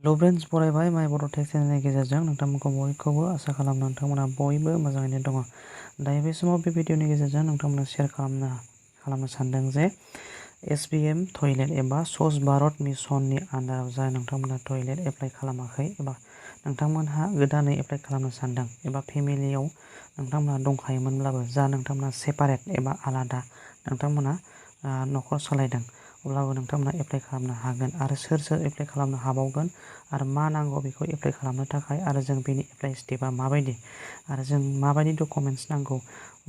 हेल' friends, बरायबाय माय बर' tech चेनेलनि गेजेरजों नोंथांमोनखौ बयखौबो आसा खालामो नोंथांमोना बयबो मोजाङैनो दङ। दायो बे समाव बे भिडिअनि गेजेरजों नोंथांमोना शेयार खालामनो सानदों जे SBM टयलेट एबा स्वच्छ भारत मिशननि आन्दाराव जा नोंथांमोना टयलेट एप्लाइ खालामाखै एबा नोंथांमोनहा गोदानै एप्लाइ खालामनो सानदों एबा फेमिलियाव नोंथांमोना दंखायोमोनब्लाबो जा नोंथांमोना सेपारेट एबा आलादा नोंथांमोना न'खर सालायदों, अब्लाबो नोंथांमोना एप्लाइ खालामनो हागोन आरो सोर एप्लाइ खालामनो हाबावगोन आरो मा नांगौ बेखौ एप्लाइ खालामनो थाखाय आरो जों बेनि एप्लाइ स्टेपआ माबायदि आरो जों माबायदि डकुमेन्टस नांगौ,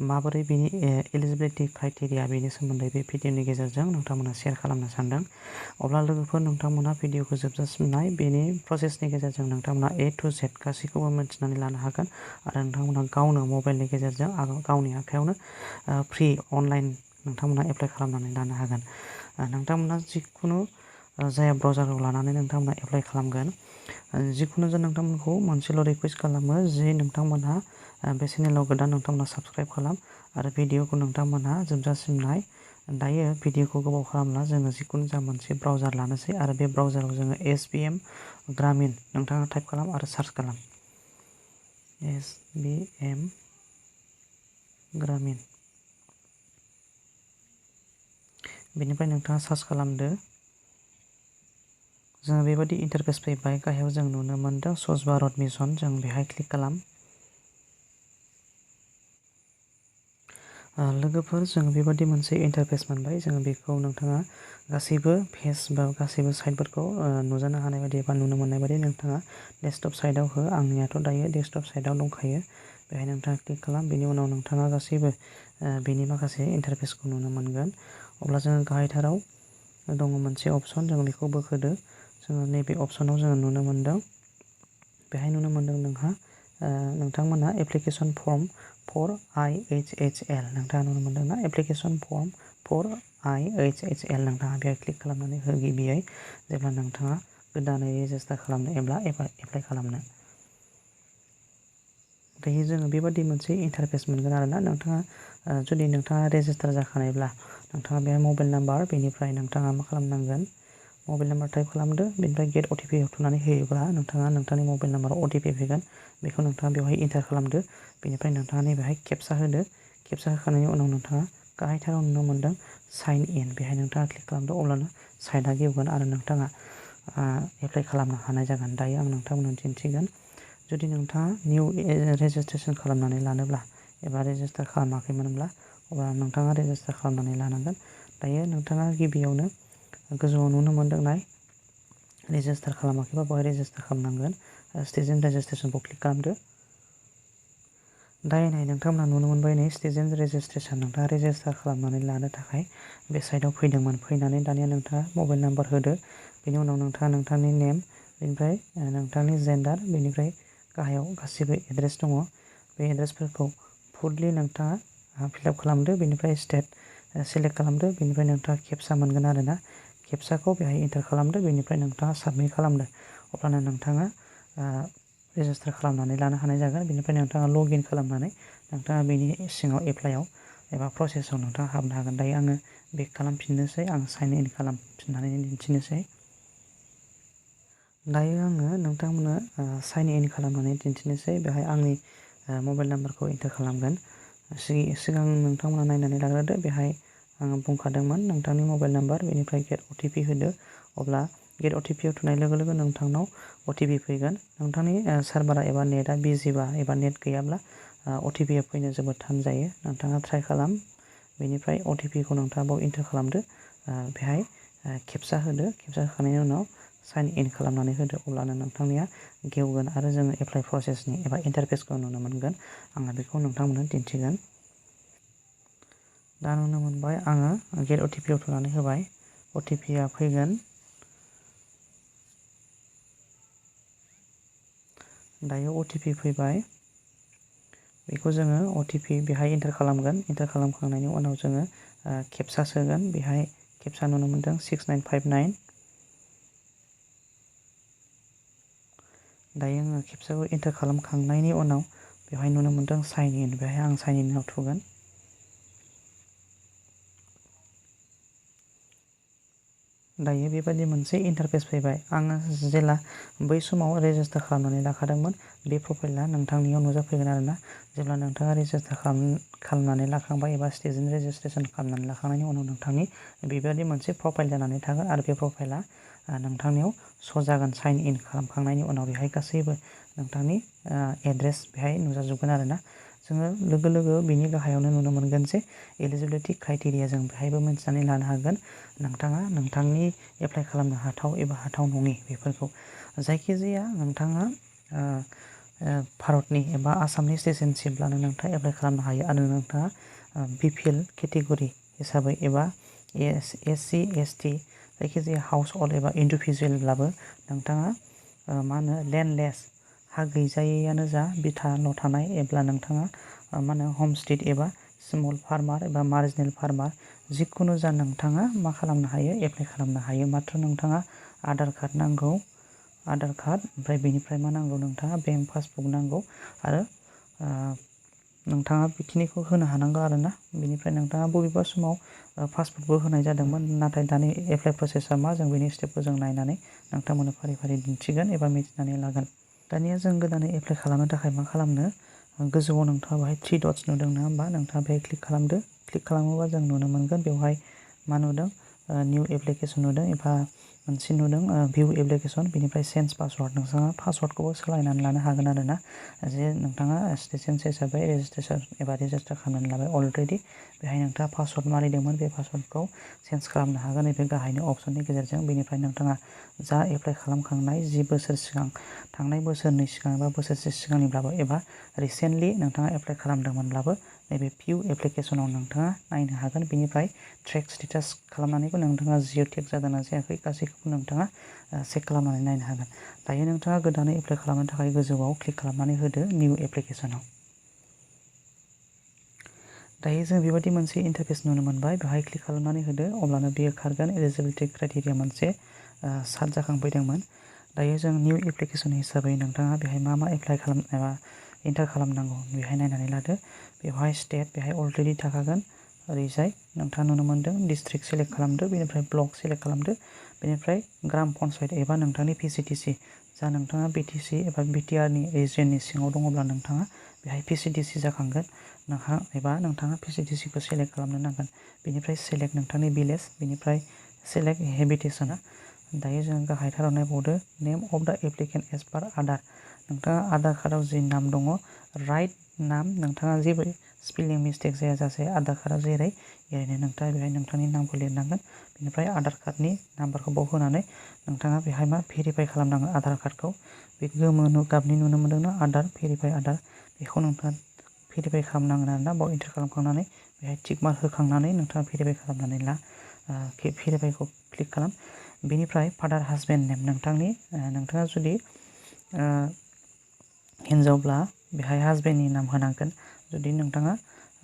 माबोरै बेनि एलिजिबिलिटि क्राइटेरिया, बेनि सोमोन्दै बे भिडिअनि गेजेरजों नोंथांमोना शेयार खालामनो सानदों। अब्ला लोगोफोर, नोंथांमोना भिडिअखौ जोबजासिम नाय। बेनि प्रसेसनि गेजेरजों नोंथांमोना A to Z गासैखौबो मिथिनानै लानो हागोन आरो नोंथांमोना गावनो मबाइलनि गेजेरजों गावनि आखायावनो फ्रि अनलाइन नोंथांमोना एप्लाइ खालामनानै लानो हागोन। नोंथांमोना जिखुनु जाया ब्राउजाराव लानानै नोंथांमोना एप्लाइ खालामगोन। जिखुनु जों नोंथांमोनखौ मोनसेल' रिकुवेस्ट खालामो जे नोंथांमोनहा बे चेनेलाव गोदान नोंथांमोना साबस्क्राइब खालाम आरो भिडिअखौ नोंथांमोनहा जोबजासिम नाय। दायो भिडिअखौ गोबाव खालामला, जोङो जिखुनु जा मोनसे ब्राउजार लानोसै आरो बे ब्राउजाराव जोङो sbm.gramin नोंथाङा टाइप खालाम आरो सार्च खालाम। sbm.gramin बेनिफ्राय नोंथाङा सार्च खालामदो। जोङो बेबायदि इन्टारफेस फैबाय। गाहायाव जों नुनो मोनदों स्वच्छ भारत मिशन, जों बेहाय क्लिक खालाम। लोगोफोर, जों बेबायदि मोनसे इन्टारफेस मोनबाय। जोङो बेखौ नोंथाङा गासैबो पेज बा गासैबो साइटफोरखौ नुजानो हानाय बायदि एबा नुनो मोननाय बायदि नोंथाङा डेस्कटप साइटआव हो। आंनियाथ' दायो डेस्कटप साइटआव दंखायो। बेहाय नोंथाङा क्लिक खालाम। बेनि उनाव नोंथाङा गासैबो बेनि माखासे इन्टारफेसखौ नुनो मोनगोन। अब्ला जोङो गाहायथाराव दङ मोनसे अपसन, जों बेखौ बोखोदो। जोङो नैबे अपसनाव जोङो नुनो मोनदों, बेहाय नुनो मोनदों नोंथांमोनहा एप्लिकेसन फर्म फर IHHL नोंथाङा नुनो मोनदों ना? एप्लिकेसन फर्म फर IHHL नोंथाङा बेहाय क्लिक खालामनानै हो गिबियै, जेब्ला नोंथाङा गोदानै रेजिस्टार खालामनो एबा एप्लाइ खालामनो। दायो जोङो बेबादि मोनसे इन्टारफेस मोनगोन आरोना। जुदि नोंथाङा रेजिस्टार जाखानायब्ला नोंथाङा बेहाय मबाइल नाम्बार, बेनिफ्राय नोंथाङा मा खालामनांगोन, मबाइल नाम्बार टाइप खालामदो। बेनिफ्राय गेट OTP थुनानै होयोब्ला नोंथाङा नोंथांनि मबाइल नाम्बाराव OTP फैगोन। बेखौ नोंथाङा बेवहाय एन्टार खालामदो। बेनिफ्राय नोंथाङा नैबेहाय केपचा होदो। केपचा होखांनायनि उनाव नोंथाङा गाहायथाराव नुनो मोनदों साइन इन, बेहाय नोंथाङा क्लिक खालामदो। अब्लानो साइटआ गेवगोन आरो नोंथाङा एप्लाइ खालामनो हानाय जागोन। दायो आं नोंथांमोननो दिन्थिगोन। जुदि नोंथाङा निउ रेजिस्ट्रेसन खालामनानै लानोब्ला एबा रेजिस्टार खालामाखैमोनब्ला, अब्ला नोंथाङा रेजिस्टार खालामनानै लानांगोन। दायो नोंथाङा गिबियावनो गोजौआव नुनो मोनदों नाय, रेजिस्टार खालामाखैबा बेवहाय रेजिस्टार खालामनांगोन। स्टुडेन्ट रेजिस्ट्रेसनखौ क्लिक खालामदो। दायो नाय, नोंथांमोना नुनो मोनबाय नै स्टुडेन्ट रेजिस्ट्रेसन। नोंथाङा रेजिस्टार खालामनानै लानो थाखाय बे साइटआव फैदोंमोन। फैनानै दानिया नोंथाङा मबाइल नाम्बार होदो। बेनि उनाव नोंथाङा नोंथांनि नेम, बेनिफ्राय नोंथांनि जेन्डार, बेनिफ्राय गाहायाव गासिबो एड्रेस दङ। बे एड्रेसफोरखौ फुललि नोंथाङा फिलआप खालामदो। बेनिफ्राय स्टेट सेलेक्ट खालामदो। बेनिफ्राय नोंथाङा केपचा मोनगोन आरोना। केपचाखौ बेहाय एन्टार खालामदो। बेनिफ्राय नोंथाङा साबमिट खालामदो। अब्लानो नोंथाङा रेजिस्टार खालामनानै लानो हानाय जागोन। बेनिफ्राय नोंथाङा लगइन खालामनानै नोंथाङा बेनि सिङाव एप्लाइआव एबा प्रसेसआव नोंथाङा हाबनो हागोन। दायो आङो बेक खालामफिननोसै, आं साइन इन खालामफिननानै दिन्थिनोसै। दायो आङो नोंथांमोननो साइन इन खालामनानै दिन्थिनोसै। बेहाय आंनि मबाइल नाम्बारखौ एन्टार खालामगोन। सिगां नोंथांमोना नायनानै लाग्रोदो। बेहाय आङो बुंखादोंमोन नोंथांनि मबाइल नाम्बार, बेनिफ्राय गेट OTP होदो। अब्ला गेट OTP थुनाय लोगो लोगो नोंथांनाव OTP फैगोन। नोंथांनि सार्भारा एबा नेटआ बिजिबा एबा नेट गैयाब्ला OTP फैनो जोबोद थान जायो। नोंथाङा ट्राइ खालाम। बेनिफ्राय OTPखौ नोंथाङा बाव एन्टार खालामदो। बेहाय केपचा होदो। केपचा होखांनायनि उनाव साइन इन खालामनानै होदो। अब्लानो नोंथांनिया गेवगोन आरो जोङो एप्लाइ प्रसेसनि एबा इन्टारफेसखौ नुनो मोनगोन। आङो बेखौ नोंथांमोननो दिन्थिगोन। दा नुनो मोनबाय, आङो गेट OTP थुनानै होबाय। OTPआ फैगोन। दायो OTP फैबाय। बेखौ जोङो OTP बेहाय एन्टार खालामगोन। एन्टार खालामखांनायनि उनाव जोङो केपचा सोगोन। बेहाय केपचा नुनो मोनदों 6959। दायो आङो केपचाखौ एन्टार खालामखांनायनि उनाव बेवहाय नुनो मोनदों साइन इन। बेहाय आं साइन इनआव थुगोन। दायो बेबायदि मोनसे इन्टारफेस फैबाय। आङो जेला बै समाव रेजिस्टार खालामनानै लाखादोंमोन बे प्रफाइला नोंथांनियाव नुजाफैगोन आरोना। जेब्ला नोंथाङा रेजिस्टार खालामनानै लाखांबाय एबा स्टुडेन्ट रेजिस्ट्रेसन खालामनानै लाखांनायनि उनाव नोंथांनि बेबायदि मोनसे प्रफाइल जानानै थागोन आरो बे प्रफाइला नोंथांनियाव श' जागोन साइन इन खालामखांनायनि उनाव बेहाय गासैबो नोंथांनि एड्रेस बेहाय नुजाजोबगोन आरोना। जोङो लोगो लोगो बिनि गाहायावनो नुनो मोनगोन जे एलिजिबिलिटि क्राइटेरिया जों बेहायबो मिथिनानै लानो हागोन नोंथाङा नोंथांनि एप्लाइ खालामनो हाथाव एबा हाथाव नङि बेफोरखौ। जायखिजाया नोंथाङा भारतनि एबा आसामनि सिटिजेनशिपब्लानो नोंथाङा एप्लाइ खालामनो हायो आरो नोंथाङा BPL केटेगरि हिसाबै एबा SC ST जायखिजाया हाउस हल्ड एबा इन्डिभिजुवेलब्लाबो नोंथाङा लेन्डलेस हा गैजायैयानो जा बिथाल' थानाय एब्ला नोंथाङा हमस्टेड एबा स्मल फार्मार एबा मार्जिनेल फार्मार जिखुनु जा नोंथाङा मा खालामनो हायो एप्लाइ खालामनो हायो। माथ्र नोंथाङा आधार कार्ड नांगौ, आधार कार्ड ओमफ्राय बेनिफ्राय मा नांगौ नोंथाङा बेंक पासबुक नांगौ आरो नोंथाङा बेखिनिखौ होनो हानांगौ आरोना। बेनिफ्राय नोंथाङा बबेबा समाव पासपोर्टबो होनाय जादोंमोन नाथाय दानि एप्लाइ प्रसेसा मा जों बेनि स्टेपखौ जों नायनानै नोंथांमोननो फारि फारि दिन्थिगोन एबा मिथिनानै लागोन। दानिया जों गोदानै एप्लाइ खालामनो थाखाय मा खालामनो गोजौआव नोंथाङा बेहाय 3 डट्स नुदों नङा होमबा नोंथाङा बेहाय क्लिक खालामदो। क्लिक खालामोबा जों नुनो मोनगोन बेवहाय मा नुदों निउ एप्लिकेसन नुदों एबा मोनसे नुदों भिउ एप्लिकेसन बेनिफ्राय चेन्ज पासवार्ड नोंथाङा पासवार्डखौबो सोलायनानै लानो हागोन आरोना। जे नोंथाङा स्टुडेन्ट हिसाबै रेजिस्ट्रेसन एबा रेजिस्टार खालामनानै लाबाय अलरेडि बेहाय नोंथाङा पासवार्ड मारिदोंमोन बे पासवार्डखौ चेन्ज खालामनो हागोन नैबे गाहायनि अपसननि गेजेरजों। बेनिफ्राय नोंथाङा जा एप्लाइ खालामखांनाय 10 बोसोर सिगां थांनाय बोसोरनै सिगां एबा बोसोरसे सिगांनिब्लाबो एबा रिसेन्टलि नोंथाङा एप्लाइ खालामदोंमोनब्लाबो नैबे भिउ एप्लिकेसनाव नोंथाङा नायनो हागोन। बेनिफ्राय ट्रेक स्टेटास खालामनानैबो नोंथाङा जिअ' टेग जादोंना जायाखै गासैखौबो नोंथाङा चेक खालामनानै नायनो हागोन। दायो नोंथाङा गोदानै एप्लाइ खालामनो थाखाय गोजौआव क्लिक खालामनानै होदो निउ एप्लिकेसनाव। दायो जों बेबायदि मोनसे इन्टारफेस नुनो मोनबाय बेहाय क्लिक खालामनानै होदो अब्लानो बेयो खारगोन एलिजिबिलिटि क्राइटेरिया मोनसे सार्ट जाखांफैदोंमोन। दायो जों निउ एप्लिकेसन हिसाबै नोंथाङा बेहाय मा एप्लाइ खालाम एबा एन्टार खालामनांगौ बेहाय नायनानै लादो। बेवहाय स्टेट बेहाय अलरेडि थाखागोन। ओरैजाय नोंथाङा नुनो मोनदों डिस्ट्रिक्ट सेलेक्ट खालामदो बेनिफ्राय ब्लक सेलेक्ट खालामदो बेनिफ्राय ग्राम पन्सायत एबा नोंथांनि PCTC जा नोंथाङा BTC एबा BTRनि रिजियननि सिङाव दङब्ला नोंथाङा बेहाय PCTC जाखांगोन एबा नोंथाङा PCTCखौ सेलेक्ट खालामनो नांगोन। बेनिफ्राय सेलेक्ट नोंथांनि भिलेज बेनिफ्राय सेलेक्ट हेबिटेसना। दायो जों गाहायथाराव नायबावदो नेम अफ दा एप्लिकेन्ट एज पार आधार। नोंथाङा आधार कार्डआव जि नाम दङ राइट नाम नोंथाङा जेबो स्पेलिं मिस्टेक जायाजासे आधार कार्डआव जेरै एरैनो नोंथाङा बेहाय नोंथांनि नामखौ लिरनांगोन। बेनिफ्राय आधार कार्डनि नाम्बारखौ बाव होनानै नोंथाङा बेहाय भेरिफाइ खालामनांगोन आधार कार्डखौ। बे गोमो गाबनि नुनो मोनदोंना आधार भेरिफाइ आधार बेखौ नोंथाङा भेरिफाइ खालामनांगोन आरोना बाव एन्टार खालामखांनानै बेहाय टिक मार्क होखांनानै नोंथाङा भेरिफाइ खालामनानै ला भेरिफाइखौ क्लिक खालाम। बेनिफ्राय फादार हासबेन्ड नेम नोंथाङा जुदि हिनजावब्ला बेहाय हासबेन्डनि नाम होनांगोन। जुदि नोंथाङा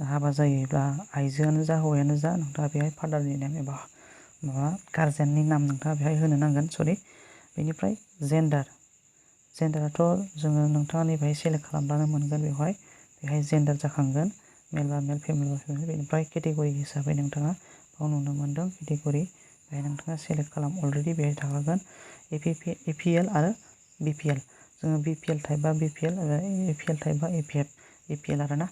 हाबा जायोब्ला आइजोआनो जा हौवायानो जा नोंथाङा बेहाय फादारनि नेम एबा गार्जेननि नाम नोंथाङा बेहाय होनो नांगोन बेनिफ्राय जेन्डाराथ' जोङो नोंथाङा नैबेहाय सेलेक्ट खालामब्लानो मोनगोन बेहाय जेन्डार जाखांगोन मेल बा मेल फिमेल बा फिमेल। बेनिफ्राय केटेगरि हिसाबै नोंथाङा बाव नुनो मोनदों केटेगरि बेहाय नोंथाङा सेलेक्ट खालाम अलरेडि बेहाय थाखागोन APL आरो BPL। जोङो BPL टाइप बा BPL APL टाइप बा APL आरोना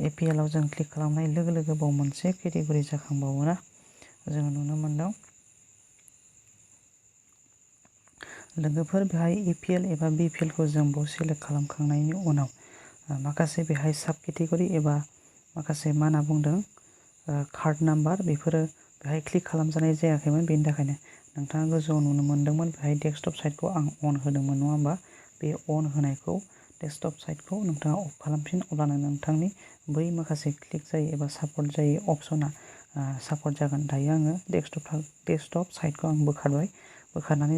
APL आव जों क्लिक खालामनाय लोगो लोगो बाव मोनसे केटेगरि जाखांबावोना जोङो नुनो मोनदों। लोगोफोर बेहाय APL एबा BPL खौ जों बाव सेलेक्ट खालामखांनायनि उनाव माखासे बेहाय साब केटेगरि एबा माखासे मा होनना बुंदों कार्ड नाम्बार बेफोरो बेहाय क्लिक खालामजानाय जायाखैमोन। बेनि थाखायनो नोंथाङा गोजौआव नुनो मोनदोंमोन बेहाय डेस्कटप साइटखौ आं अन होदोंमोन नङा होमबा। बे अन होनायखौ डेस्कटप साइटखौ नोंथाङा अफ खालामफिन अब्लानो नोंथांनि बै माखासे क्लिक जायो एबा सापर्ट जायो अपसना सापर्ट जागोन। दायो आङो डेस्कटप साइटखौ आं बोखारनानै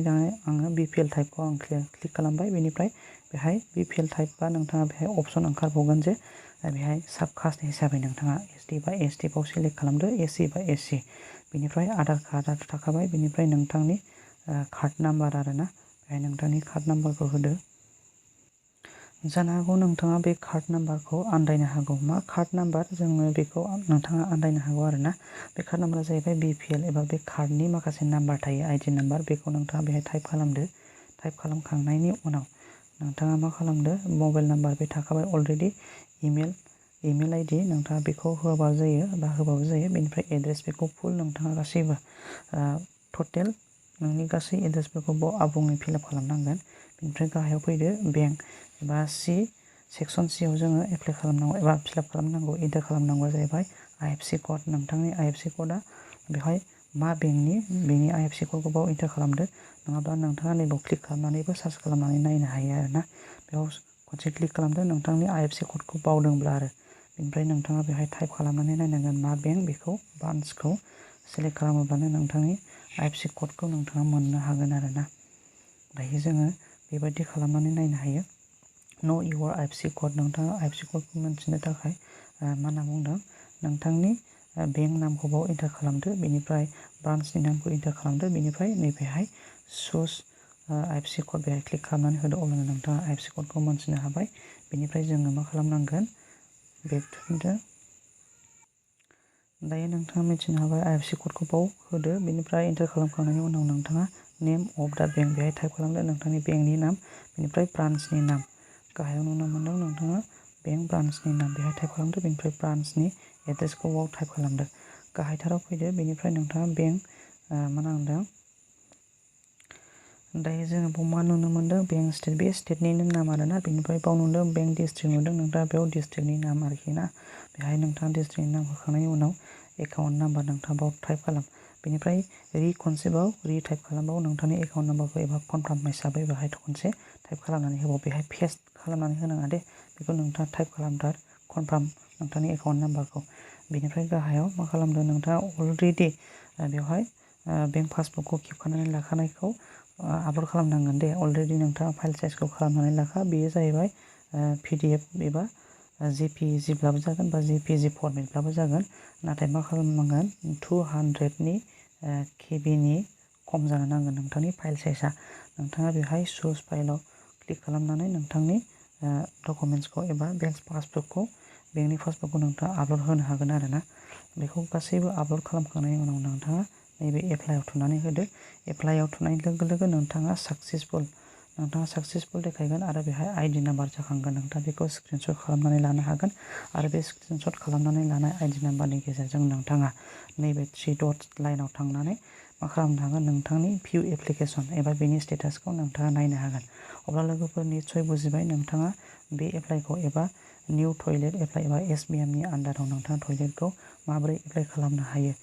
आङो BPL टाइपखौ आं क्लिक खालामबाय। बेनिफ्राय बेहाय BPL टाइप बा नोंथाङा बेहाय अपसन ओंखारबावगोन जे बेहाय साबकास्ट हिसाबै नोंथाङा SD बा ST बाव सेलेक्ट खालामदो SC बा SC। बेनिफ्राय आधार कार्डआ थाखाबाय बेनिफ्राय नोंथांनि कार्ड नाम्बार आरोना बेहाय नोंथांनि कार्ड नाम्बारखौ होदो। जानो हागौ नोंथाङा बे कार्ड नाम्बारखौ आन्दायनो हागौ। मा कार्ड नाम्बार जोङो बेखौ नोंथाङा आन्दायनो हागौ आरोना। बे कार्ड नाम्बारा जाहैबाय BPL एबा बे कार्डनि माखासे नाम्बार थायो ID नाम्बार, बेखौ नोंथाङा बेहाय टाइप खालामदो। टाइप खालामखांनायनि उनाव नोंथाङा मा खालामदो, मबाइल नाम्बार बे थाखाबाय अलरेडि, इमेल ID नोंथाङा बेखौ होआबा जायो बा होबाबो जायो। बेनिफ्राय एड्रेस बेखौ फुल नोंथाङा गासैबो टटेल नोंनि गासै एड्रेसफोरखौ बाव आबुङै फिलआप खालामनांगोन। बेनिफ्राय गाहायाव फैदो बेंक एबा सेक्सन C आव जोङो एप्लाइ खालामनांगौ एबा फिलआप खालामनांगौ, एन्टार खालामनांगौआ जाहैबाय IFSC क'ड। नोंथांनि IFSC क'डआ बेवहाय मा बेंकनि बेनि IFSC क'डखौ बाव एन्टार खालामदो। नङाब्ला नोंथाङा नैबाव क्लिक खालामनानैबो सार्च खालामनानै नायनो हायो आरोना। बेयाव खनसे क्लिक खालामदो नोंथांनि IFSC क'डखौ बावदोंब्ला आरो। बेनिफ्राय नोंथाङा बेहाय टाइप खालामनानै नायनांगोन मा बेंक, बेखौ ब्रान्सखौ सेलेक्ट खालामोब्लानो नोंथांनि IFSC क'डखौ नोंथाङा मोननो हागोन आरोना। दायो जोङो बेबायदि खालामनानै नायनो हायो। नो इउर IFSC क'ड, नोंथाङा IFSC क'डखौ मिन्थिनो थाखाय मा होनना बुंदों, नोंथांनि बेंक नामखौ बाव एन्टार खालामदो, बेनिफ्राय ब्रान्सनि नामखौ एन्टार खालामदो, बेनिफ्राय नैबेहाय चुज IFSC क'ड बेहाय क्लिक खालामनानै होदो। अब्लानो नोंथाङा IFSC क'डखौ मोनथिनो हाबाय। बेनिफ्राय जोङो मा खालामनांगोन, बेक थुफिनदो। दायो नोंथाङा मिथिनो हाबाय, IFSC क'डखौ बाव होदो। बेनिफ्राय एन्टार खालामखांनायनि उनाव नोंथाङा नेम अफ दा बेंक बेहाय टाइप खालामदो, नोंथांनि बेंकनि नाम, बेनिफ्राय ब्रान्सनि नाम। गाहायाव नुनो मोनदों नोंथाङा बेंक ब्रान्सनि नाम बेहाय टाइप खालामदो, बेनिफ्राय ब्रान्सनि एड्रेसखौ बाव टाइप खालामदो। गाहायथाराव फैदो, बेनिफ्राय नोंथाङा बेंक मा नांदों, दायो जोङो बाव मा नुनो मोनदों, बेंक स्टेट, बे स्टेटनिनो नाम आरोना। बेनिफ्राय बाव नुदों बेंक डिस्ट्रिक्ट नुदों, नोंथाङा बेयाव डिस्ट्रिक्टनि नाम आरोखि ना। बेहाय नोंथाङा डिस्ट्रिक्टनि नाम होखांनायनि उनाव एकाउन्ट नाम्बार नोंथाङा बाव टाइप खालाम। बेनिफ्राय खनसेबाव टाइप खालामबाव नोंथांनि एकाउन्ट नाम्बारखौ एबा कनफार्म हिसाबै बेहाय खनसे टाइप खालामनानै होबाव। बेहाय पेस्ट खालामनानै होनाङा दे, बेखौ नोंथाङा टाइप खालामथार, कनफार्म नोंथांनि एकाउन्ट नाम्बारखौ। बेनिफ्राय गाहायाव मा खालामदों, नोंथाङा अलरेडि बेवहाय बेंक पासबुकखौ खेबखानानै लाखानायखौ आपल'ड खालामनांगोन दे। अलरेडि नोंथाङा फाइल साइजखौ खालामनानै लाखा। बेयो जाहैबाय PDF एबा JPG-ब्लाबो जागोन बा JPG फर्मेटब्लाबो जागोन। नाथाय मा खालामनांगोन, 200 KBनि खम जानो नांगोन नोंथांनि फाइल साइजआ। नोंथाङा बेहाय चुज फाइलाव क्लिक खालामनानै नोंथांनि डकुमेन्टसखौ एबा बेंक पासबुकखौ, बेंकनि पासबुकखौ नोंथाङा आपल'ड होनो हागोन आरोना। बेखौ गासैबो आपल'ड खालामखांनायनि उनाव नोंथाङा नैबे एप्लाइआव थुनानै होदो। एप्लाइआव थुनाय लोगो लोगो नोंथाङा साक्सेसफुल देखायगोन आरो बेहाय ID नाम्बार जाखांगोन। नोंथाङा बेखौ स्क्रिनशट खालामनानै लानो हागोन आरो बे स्क्रिनशट खालामनानै लानाय ID नाम्बारनि गेजेरजों नोंथाङा नैबे 3 डट लाइनाव थांनानै मा खालामनो हागोन, नोंथांनि भिउ एप्लिकेसन एबा बेनि स्टेटासखौ नोंथाङा नायनो हागोन। अब्ला लोगोफोर निस्सय बुजिबाय नोंथाङा बे एप्लाइखौ एबा निउ टयलेट एप्लाइ एबा SBMनि आन्दाराव नोंथाङा टयलेटखौ माबोरै एप्लाइ खालामनो हायो।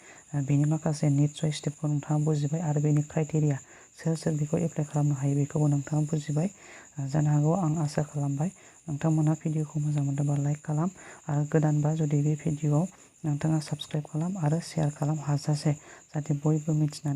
बेनि माखासे निस्सय स्टेपखौ नोंथाङा बुजिबाय आरो बेनि क्राइटेरिया सोर बेखौ एप्लाइ खालामनो हायो बेखौबो नोंथाङा बुजिबाय। जानो हागौ आं आसा खालामबाय नोंथांमोनहा भिडिअखौ मोजां मोनदोंबा लाइक खालाम आरो गोदानबा जुदि बे भिडिअआव नोंथाङा साबस्क्राइब खालाम आरो शेयार खालाम हाजासे, जाहाथे बयबो मिथिनानै